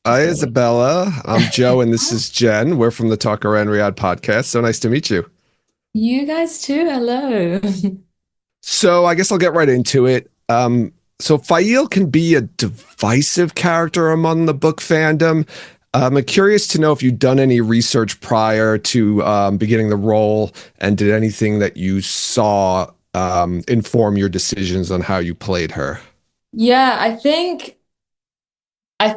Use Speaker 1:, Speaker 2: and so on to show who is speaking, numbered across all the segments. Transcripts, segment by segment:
Speaker 1: Hi, Isabella. I'm Joe, and this is Jen. We're from the Talk Around Riyadh podcast. So nice to meet you.
Speaker 2: You guys too, hello.
Speaker 1: So I guess I'll get right into it. So Faile can be a divisive character among the book fandom. I'm curious to know if you've done any research prior to beginning the role, and did anything that you saw inform your decisions on how you played her?
Speaker 2: Yeah, I think I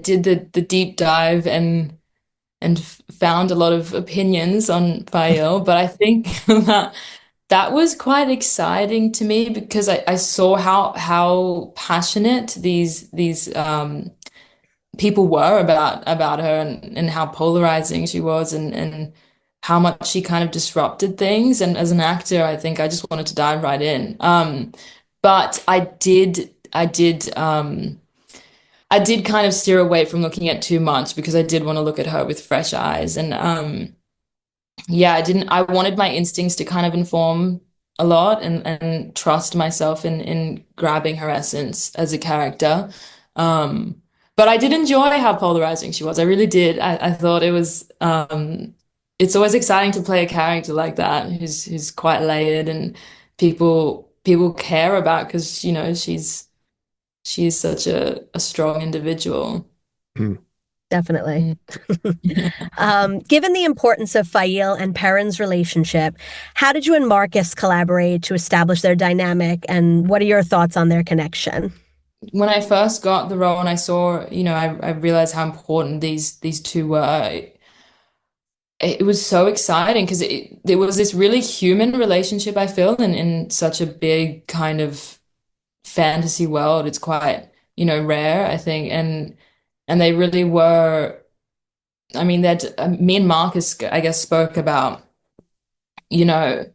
Speaker 2: did the deep dive and found a lot of opinions on Fael, but I think that was quite exciting to me because I saw how passionate these people were about her and how polarizing she was and how much she kind of disrupted things. And as an actor, I think I just wanted to dive right in. But I did kind of steer away from looking at too much because I did want to look at her with fresh eyes. And yeah, I wanted my instincts to kind of inform a lot and trust myself in grabbing her essence as a character. But I did enjoy how polarizing she was. I really did. I thought it's always exciting to play a character like that who's quite layered and people care about because she's such a strong individual.
Speaker 1: Hmm.
Speaker 3: Definitely. Given the importance of Fail and Perrin's relationship, how did you and Marcus collaborate to establish their dynamic, and what are your thoughts on their connection?
Speaker 2: When I first got the role and I saw, I realized how important these two were. It was so exciting because there was this really human relationship I feel in such a big kind of fantasy world. It's quite, rare, I think, and they really were. I mean, that me and Marcus, I guess, spoke about, you know,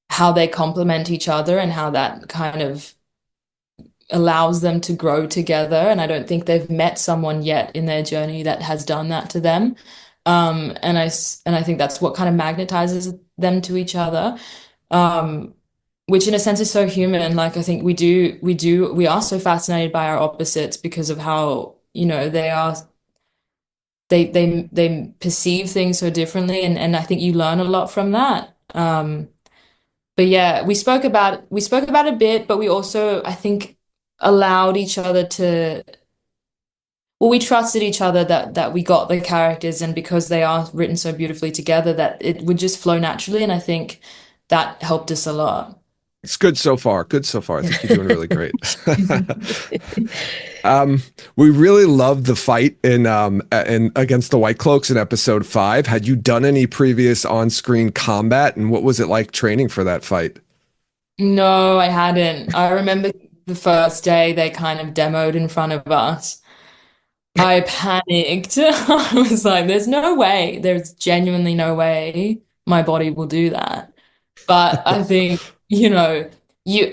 Speaker 2: how they complement each other and how that kind of allows them to grow together. And I don't think they've met someone yet in their journey that has done that to them. And I think that's what kind of magnetizes them to each other. Um, which in a sense is so human. Like I think we are so fascinated by our opposites because of how, they perceive things so differently and I think you learn a lot from that. But yeah, we spoke about a bit, but we also, I think, allowed each other to, well, we trusted each other that we got the characters, and because they are written so beautifully together, that it would just flow naturally, and I think that helped us a lot.
Speaker 1: It's good so far. Good so far. I think you're doing really great. Um, we really loved the fight in against the White Cloaks in episode 5. Had you done any previous on-screen combat, and what was it like training for that fight?
Speaker 2: No, I hadn't. I remember the first day they kind of demoed in front of us. I panicked. I was like, there's no way. There's genuinely no way my body will do that. But I think, I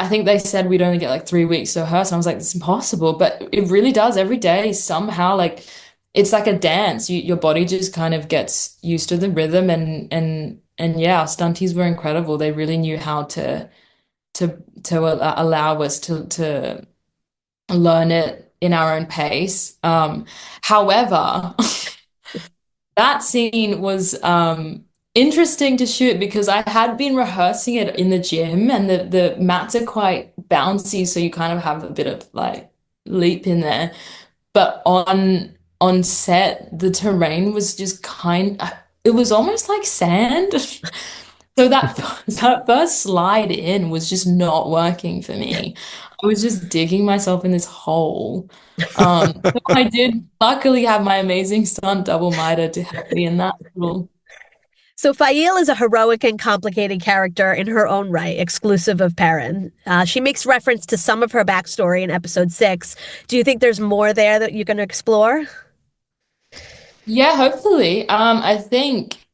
Speaker 2: think they said we'd only get like 3 weeks to rehearse. And I was like, it's impossible. But it really does every day somehow, like it's like a dance. Your body just kind of gets used to the rhythm and yeah, our stunties were incredible. They really knew how to allow us to learn it in our own pace. However, that scene was interesting to shoot because I had been rehearsing it in the gym and the mats are quite bouncy, so you kind of have a bit of like leap in there. But on set, the terrain was just it was almost like sand. So that first slide in was just not working for me. I was just digging myself in this hole. So I did luckily have my amazing stunt double Mida to help me in that role.
Speaker 3: So Fail is a heroic and complicated character in her own right, exclusive of Perrin. She makes reference to some of her backstory in episode 6. Do you think there's more there that you're going to explore?
Speaker 2: Yeah, hopefully. I think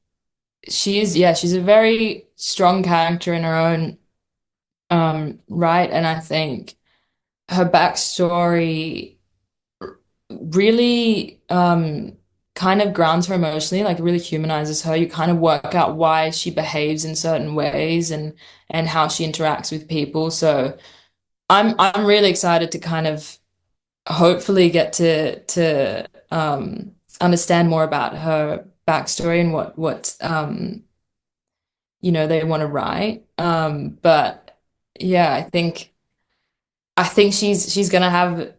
Speaker 2: she's a very strong character in her own right, and I think her backstory really kind of grounds her emotionally, like really humanizes her. You kind of work out why she behaves in certain ways and how she interacts with people. So I'm really excited to kind of hopefully get to understand more about her backstory and what they want to write. But yeah, I think she's gonna have,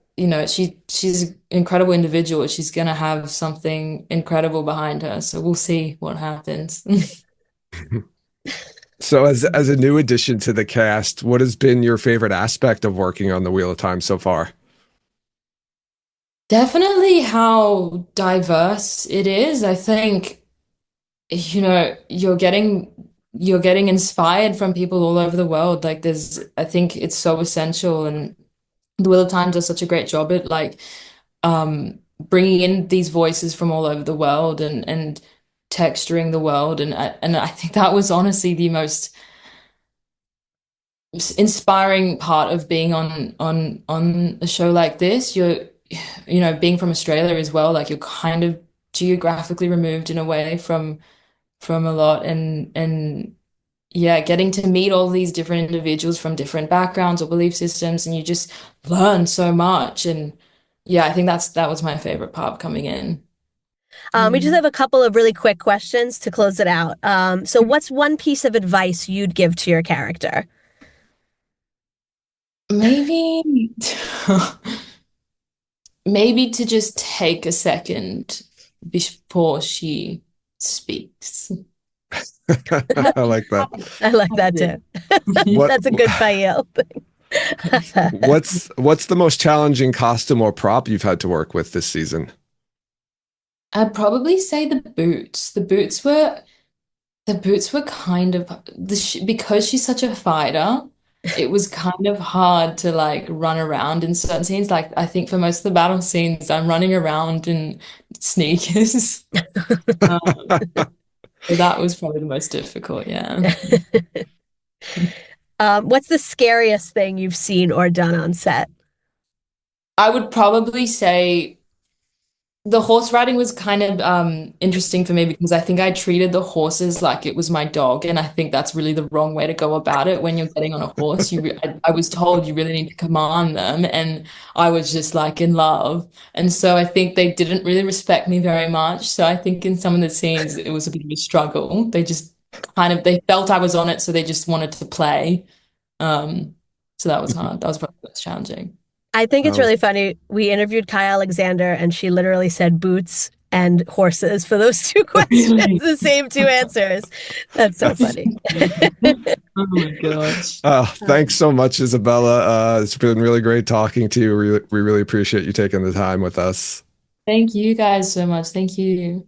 Speaker 2: she's an incredible individual. She's gonna have something incredible behind her. So we'll see what happens.
Speaker 1: So as a new addition to the cast, what has been your favorite aspect of working on the Wheel of Time so far?
Speaker 2: Definitely how diverse it is. I think, you're getting inspired from people all over the world. Like I think it's so essential, and the Wheel of Time does such a great job at like bringing in these voices from all over the world and texturing the world, and I think that was honestly the most inspiring part of being on a show like this. Being from Australia as well, like you're kind of geographically removed in a way from a lot, and yeah, getting to meet all these different individuals from different backgrounds or belief systems, and you just learn so much. And yeah, I think that was my favorite part coming in.
Speaker 3: We just
Speaker 2: Mm.
Speaker 3: have a couple of really quick questions to close it out. So what's one piece of advice you'd give to your character?
Speaker 2: Maybe maybe to just take a second before she speaks.
Speaker 1: I like that.
Speaker 3: I like that too.
Speaker 1: What
Speaker 3: That's a good Faile.
Speaker 1: what's the most challenging costume or prop you've had to work with this season?
Speaker 2: I'd probably say the boots. The boots were kind of because she's such a fighter, it was kind of hard to like run around in certain scenes. Like I think for most of the battle scenes, I'm running around in sneakers. Um, so that was probably the most difficult, yeah.
Speaker 3: What's the scariest thing you've seen or done on set?
Speaker 2: I would probably say the horse riding was kind of interesting for me because I think I treated the horses like it was my dog, and I think that's really the wrong way to go about it. When you're getting on a horse, I was told you really need to command them, and I was just like in love, and so I think they didn't really respect me very much. So I think in some of the scenes it was a bit of a struggle. They felt I was on it, so they just wanted to play. Um, so that was hard. That was probably the most challenging.
Speaker 3: I think it's
Speaker 1: Oh,
Speaker 3: really funny. We interviewed Kai Alexander, and she literally said boots and horses for those two questions,
Speaker 2: Really?
Speaker 3: the same two answers. That's so
Speaker 2: That's
Speaker 3: funny.
Speaker 2: oh my gosh.
Speaker 1: thanks so much, Isabella. It's been really great talking to you. We really appreciate you taking the time with us.
Speaker 2: Thank you guys so much. Thank you.